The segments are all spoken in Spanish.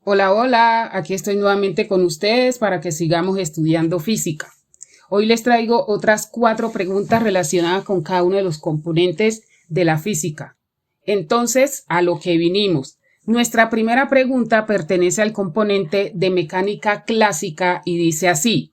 Hola, hola, aquí estoy nuevamente con ustedes para que sigamos estudiando física. Hoy les traigo otras 4 preguntas relacionadas con cada uno de los componentes de la física. Entonces, a lo que vinimos. Nuestra primera pregunta pertenece al componente de mecánica clásica y dice así: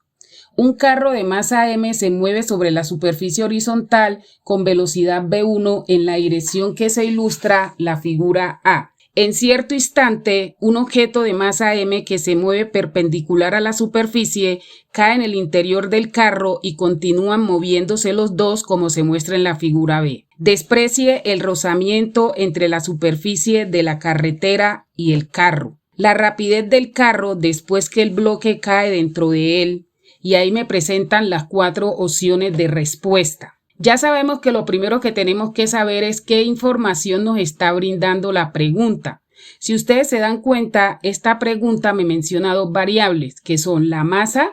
un carro de masa m se mueve sobre la superficie horizontal con velocidad v1 en la dirección que se ilustra la figura A. En cierto instante, un objeto de masa m que se mueve perpendicular a la superficie cae en el interior del carro y continúan moviéndose los dos como se muestra en la figura B. Desprecie el rozamiento entre la superficie de la carretera y el carro. La rapidez del carro después que el bloque cae dentro de él. Y ahí me presentan las 4 opciones de respuesta. Ya sabemos que lo primero que tenemos que saber es qué información nos está brindando la pregunta. Si ustedes se dan cuenta, esta pregunta me menciona 2 variables, que son la masa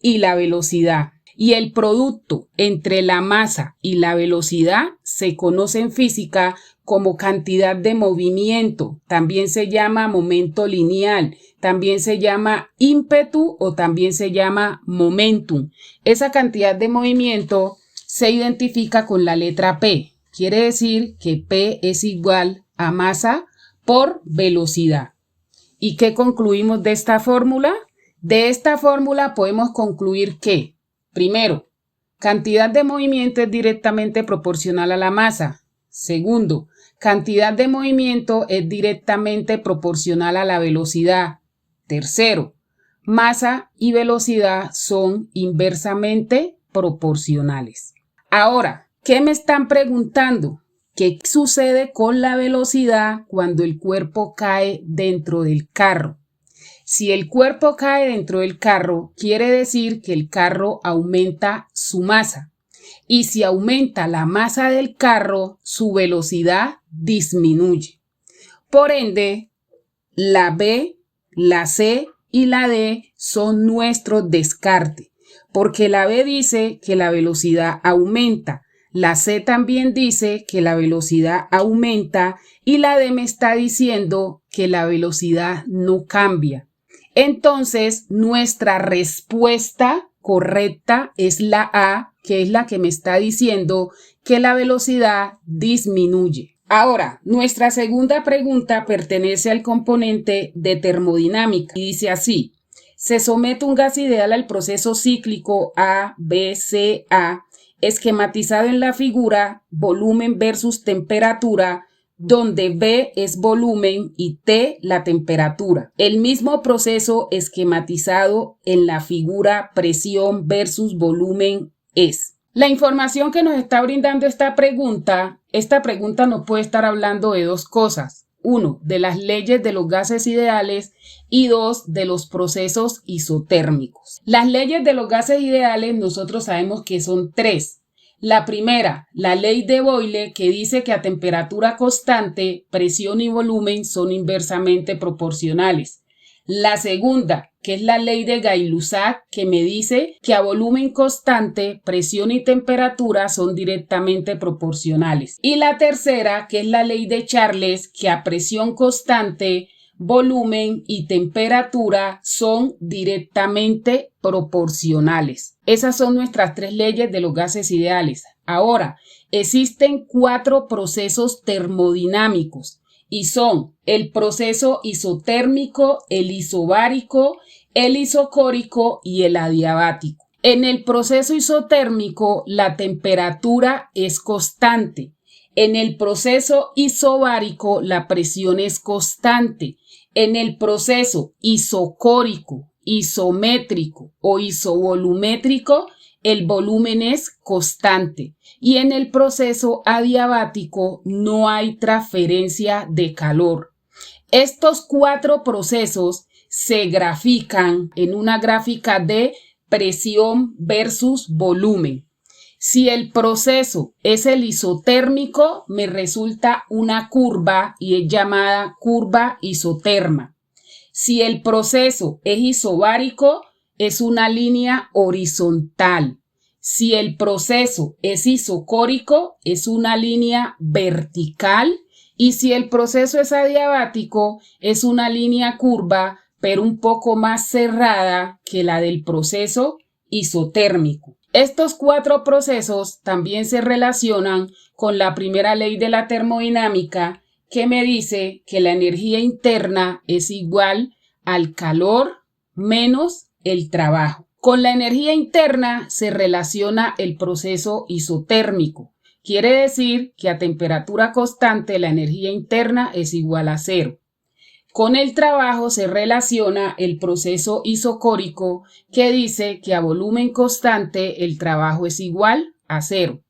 y la velocidad. Y el producto entre la masa y la velocidad se conoce en física como cantidad de movimiento. También se llama momento lineal, también se llama ímpetu o también se llama momentum. Esa cantidad de movimiento se identifica con la letra P. Quiere decir que P es igual a masa por velocidad. ¿Y qué concluimos de esta fórmula? De esta fórmula podemos concluir que, primero, cantidad de movimiento es directamente proporcional a la masa. Segundo, cantidad de movimiento es directamente proporcional a la velocidad. Tercero, masa y velocidad son inversamente proporcionales. Ahora, ¿qué me están preguntando? ¿Qué sucede con la velocidad cuando el cuerpo cae dentro del carro? Si el cuerpo cae dentro del carro, quiere decir que el carro aumenta su masa. Y si aumenta la masa del carro, su velocidad disminuye. Por ende, la B, la C y la D son nuestros descartes, porque la B dice que la velocidad aumenta, la C también dice que la velocidad aumenta y la D me está diciendo que la velocidad no cambia. Entonces, nuestra respuesta correcta es la A, que es la que me está diciendo que la velocidad disminuye. Ahora, nuestra segunda pregunta pertenece al componente de termodinámica y dice así: se somete un gas ideal al proceso cíclico A, B, C, A, esquematizado en la figura volumen versus temperatura, donde B es volumen y T la temperatura. El mismo proceso esquematizado en la figura presión versus volumen es. La información que nos está brindando esta pregunta nos puede estar hablando de 2 cosas. 1, de las leyes de los gases ideales y 2, de los procesos isotérmicos. Las leyes de los gases ideales nosotros sabemos que son 3. La primera, la ley de Boyle, que dice que a temperatura constante, presión y volumen son inversamente proporcionales. La segunda, que es la ley de Gay-Lussac, que me dice que a volumen constante, presión y temperatura son directamente proporcionales. Y la tercera, que es la ley de Charles, que a presión constante, volumen y temperatura son directamente proporcionales. Esas son nuestras 3 leyes de los gases ideales. Ahora, existen 4 procesos termodinámicos y son el proceso isotérmico, el isobárico, el isocórico y el adiabático. En el proceso isotérmico, la temperatura es constante. En el proceso isobárico, la presión es constante. En el proceso isocórico, isométrico o isovolumétrico, el volumen es constante. Y en el proceso adiabático no hay transferencia de calor. Estos 4 procesos se grafican en una gráfica de presión versus volumen. Si el proceso es el isotérmico, me resulta una curva y es llamada curva isoterma. Si el proceso es isobárico, es una línea horizontal. Si el proceso es isocórico, es una línea vertical. Y si el proceso es adiabático, es una línea curva, pero un poco más cerrada que la del proceso isotérmico. Estos 4 procesos también se relacionan con la primera ley de la termodinámica, que me dice que la energía interna es igual al calor menos el trabajo. Con la energía interna se relaciona el proceso isotérmico. Quiere decir que a temperatura constante la energía interna es igual a 0. Con el trabajo se relaciona el proceso isocórico, que dice que a volumen constante el trabajo es igual a 0.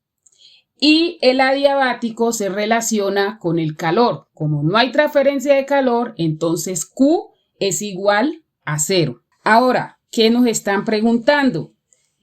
Y el adiabático se relaciona con el calor. Como no hay transferencia de calor, entonces Q es igual a 0. Ahora, ¿qué nos están preguntando?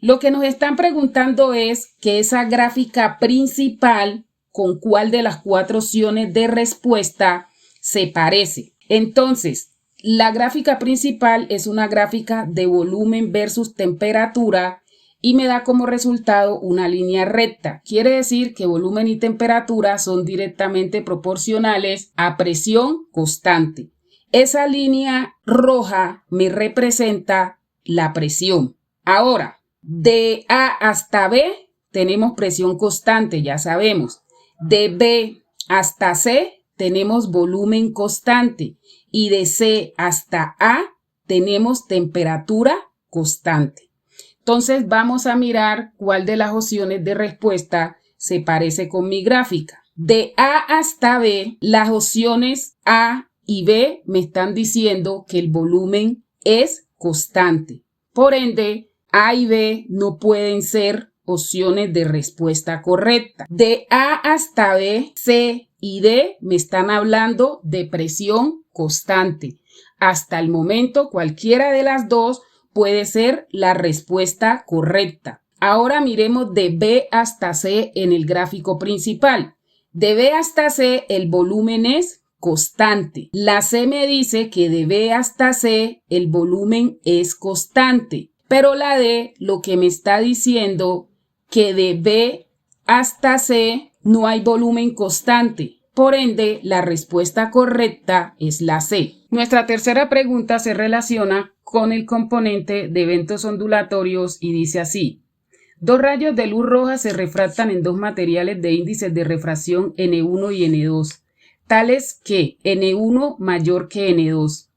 Lo que nos están preguntando es que esa gráfica principal, con cuál de las 4 opciones de respuesta se parece. Entonces, la gráfica principal es una gráfica de volumen versus temperatura y me da como resultado una línea recta. Quiere decir que volumen y temperatura son directamente proporcionales a presión constante. Esa línea roja me representa la presión. Ahora, de A hasta B tenemos presión constante, ya sabemos. De B hasta C tenemos volumen constante y de C hasta A tenemos temperatura constante. Entonces vamos a mirar cuál de las opciones de respuesta se parece con mi gráfica. De A hasta B, las opciones A y B me están diciendo que el volumen es constante. Por ende, A y B no pueden ser opciones de respuesta correcta. De A hasta B, C y D me están hablando de presión constante. Hasta el momento, cualquiera de las dos puede ser la respuesta correcta. Ahora miremos de B hasta C en el gráfico principal. De B hasta C el volumen es constante. La C me dice que de B hasta C el volumen es constante. Pero la D lo que me está diciendo que de B hasta C no hay volumen constante. Por ende, la respuesta correcta es la C. Nuestra tercera pregunta se relaciona con el componente de eventos ondulatorios y dice así. 2 rayos de luz roja se refractan en 2 materiales de índices de refracción N1 y N2, tales que N1 mayor que N2.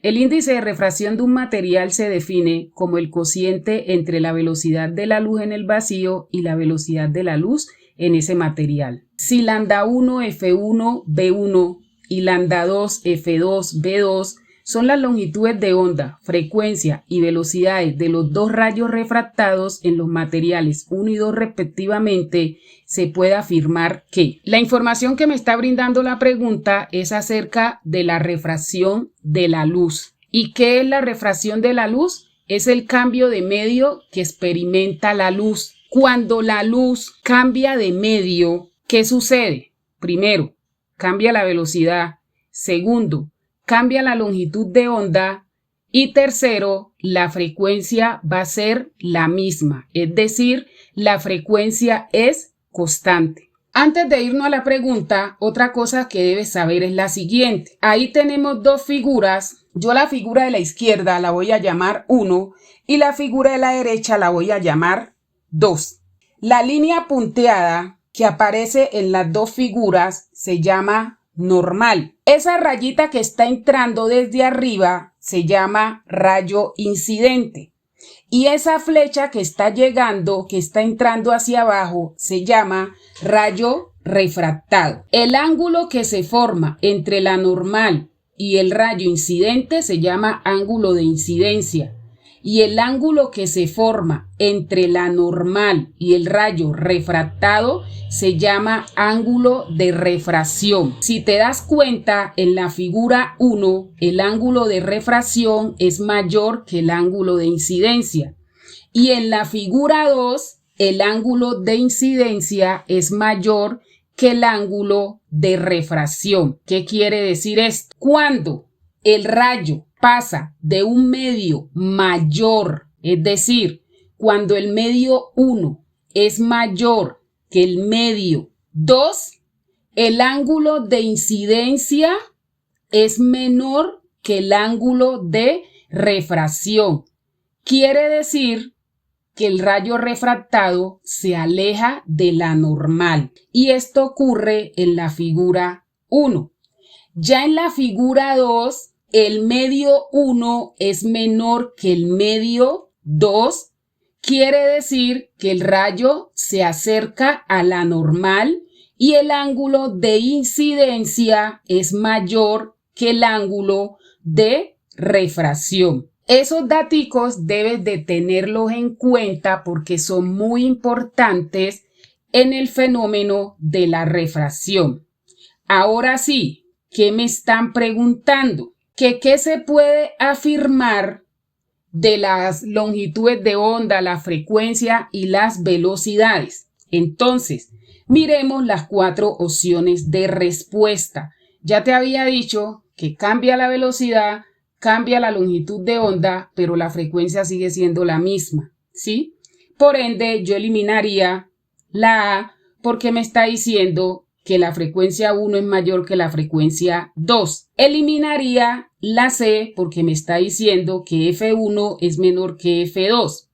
El índice de refracción de un material se define como el cociente entre la velocidad de la luz en el vacío y la velocidad de la luz en ese material. Si lambda 1, F1, B1 y lambda 2, F2, B2 son las longitudes de onda, frecuencia y velocidades de los 2 rayos refractados en los materiales 1 y 2 respectivamente, se puede afirmar que la información que me está brindando la pregunta es acerca de la refracción de la luz. ¿Y qué es la refracción de la luz? Es el cambio de medio que experimenta la luz. Cuando la luz cambia de medio, ¿qué sucede? Primero, cambia la velocidad. Segundo, cambia la longitud de onda. Y tercero, la frecuencia va a ser la misma. Es decir, la frecuencia es constante. Antes de irnos a la pregunta, otra cosa que debes saber es la siguiente. Ahí tenemos 2 figuras. Yo la figura de la izquierda la voy a llamar 1 y la figura de la derecha la voy a llamar 2. La línea punteada que aparece en las 2 figuras se llama normal. Esa rayita que está entrando desde arriba se llama rayo incidente. Y esa flecha que está llegando, que está entrando hacia abajo, se llama rayo refractado. El ángulo que se forma entre la normal y el rayo incidente se llama ángulo de incidencia. Y el ángulo que se forma entre la normal y el rayo refractado se llama ángulo de refracción. Si te das cuenta, en la figura 1, el ángulo de refracción es mayor que el ángulo de incidencia. Y en la figura 2, el ángulo de incidencia es mayor que el ángulo de refracción. ¿Qué quiere decir esto? Cuando el rayo pasa de un medio mayor, es decir, cuando el medio 1 es mayor que el medio 2, el ángulo de incidencia es menor que el ángulo de refracción. Quiere decir que el rayo refractado se aleja de la normal. Y esto ocurre en la figura 1. Ya en la figura 2, el medio 1 es menor que el medio 2. Quiere decir que el rayo se acerca a la normal y el ángulo de incidencia es mayor que el ángulo de refracción. Esos daticos debes de tenerlos en cuenta porque son muy importantes en el fenómeno de la refracción. Ahora sí, ¿qué me están preguntando? ¿Qué se puede afirmar de las longitudes de onda, la frecuencia y las velocidades? Entonces, miremos las 4 opciones de respuesta. Ya te había dicho que cambia la velocidad, cambia la longitud de onda, pero la frecuencia sigue siendo la misma, ¿sí? Por ende, yo eliminaría la A porque me está diciendo que la frecuencia 1 es mayor que la frecuencia 2. Eliminaría la C porque me está diciendo que F1 es menor que F2.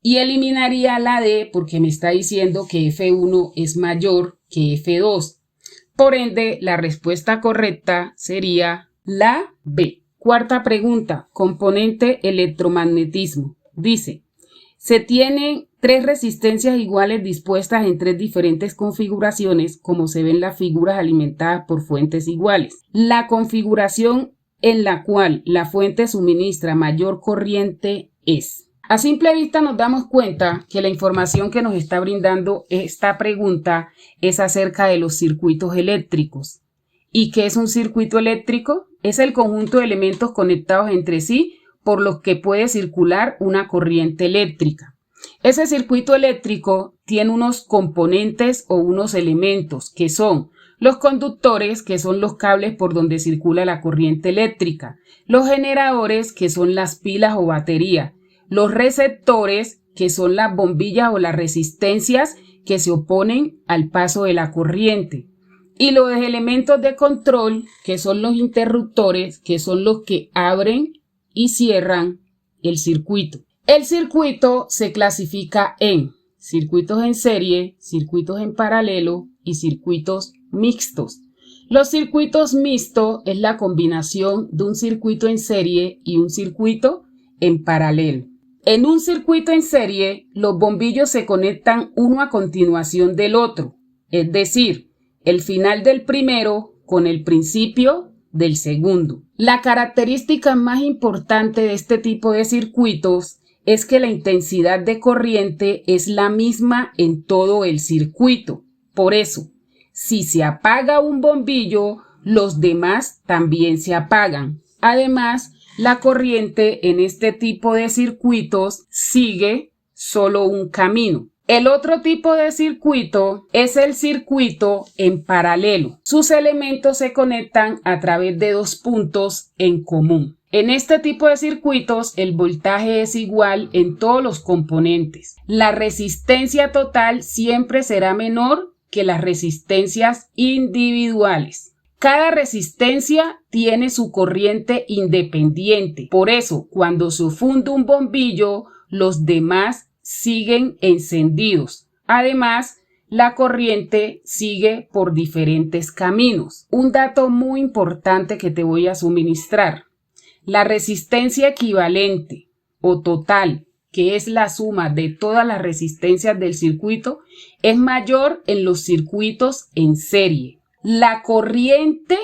Y eliminaría la D porque me está diciendo que F1 es mayor que F2. Por ende, la respuesta correcta sería la B. Cuarta pregunta, componente electromagnetismo. Dice, se tienen 3 resistencias iguales dispuestas en 3 diferentes configuraciones, como se ven las figuras alimentadas por fuentes iguales. La configuración en la cual la fuente suministra mayor corriente es. A simple vista nos damos cuenta que la información que nos está brindando esta pregunta es acerca de los circuitos eléctricos. ¿Y qué es un circuito eléctrico? Es el conjunto de elementos conectados entre sí por los que puede circular una corriente eléctrica. Ese circuito eléctrico tiene unos componentes o unos elementos que son los conductores, que son los cables por donde circula la corriente eléctrica, los generadores, que son las pilas o baterías, los receptores, que son las bombillas o las resistencias que se oponen al paso de la corriente, y los elementos de control, que son los interruptores, que son los que abren y cierran el circuito. El circuito se clasifica en circuitos en serie, circuitos en paralelo y circuitos mixtos. Los circuitos mixtos es la combinación de un circuito en serie y un circuito en paralelo. En un circuito en serie, los bombillos se conectan uno a continuación del otro, es decir, el final del primero con el principio del segundo. La característica más importante de este tipo de circuitos es que la intensidad de corriente es la misma en todo el circuito. Por eso, si se apaga un bombillo, los demás también se apagan. Además, la corriente en este tipo de circuitos sigue solo un camino. El otro tipo de circuito es el circuito en paralelo. Sus elementos se conectan a través de 2 puntos en común. En este tipo de circuitos, el voltaje es igual en todos los componentes. La resistencia total siempre será menor que las resistencias individuales. Cada resistencia tiene su corriente independiente. Por eso, cuando se funde un bombillo, los demás siguen encendidos. Además, la corriente sigue por diferentes caminos. Un dato muy importante que te voy a suministrar. La resistencia equivalente o total, que es la suma de todas las resistencias del circuito, es mayor en los circuitos en serie. La corriente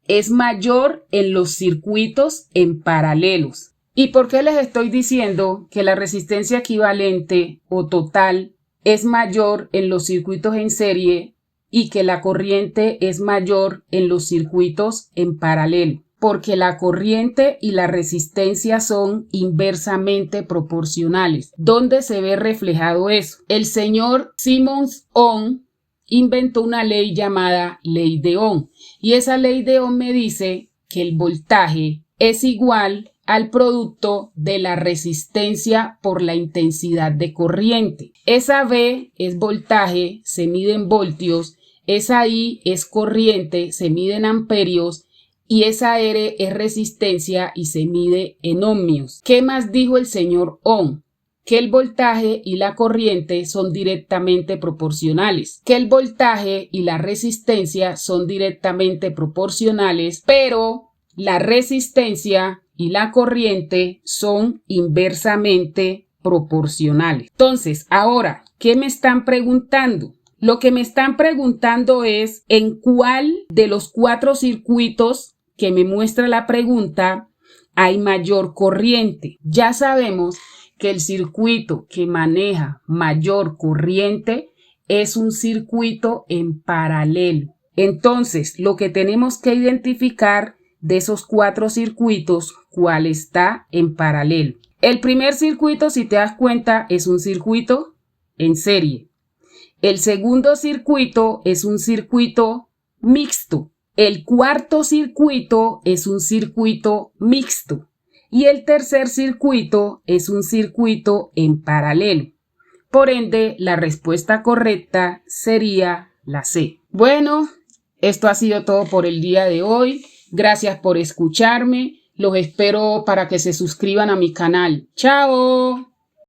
es mayor en los circuitos en paralelos. ¿Y por qué les estoy diciendo que la resistencia equivalente o total es mayor en los circuitos en serie y que la corriente es mayor en los circuitos en paralelo? Porque la corriente y la resistencia son inversamente proporcionales. ¿Dónde se ve reflejado eso? El señor Simmons-Ohm inventó una ley llamada ley de Ohm, y esa ley de Ohm me dice que el voltaje es igual al producto de la resistencia por la intensidad de corriente. Esa V es voltaje, se mide en voltios, esa I es corriente, se mide en amperios, y esa R es resistencia y se mide en ohmios. ¿Qué más dijo el señor Ohm? Que el voltaje y la corriente son directamente proporcionales, que el voltaje y la resistencia son directamente proporcionales, pero la resistencia y la corriente son inversamente proporcionales. Entonces, ahora, ¿qué me están preguntando? Lo que me están preguntando es en cuál de los 4 circuitos que me muestra la pregunta hay mayor corriente. Ya sabemos que el circuito que maneja mayor corriente es un circuito en paralelo. Entonces, lo que tenemos que identificar de esos 4 circuitos, ¿cuál está en paralelo? El primer circuito, si te das cuenta, es un circuito en serie. El segundo circuito es un circuito mixto. El cuarto circuito es un circuito mixto. Y el tercer circuito es un circuito en paralelo. Por ende, la respuesta correcta sería la C. Bueno, esto ha sido todo por el día de hoy. Gracias por escucharme. Los espero para que se suscriban a mi canal. ¡Chao!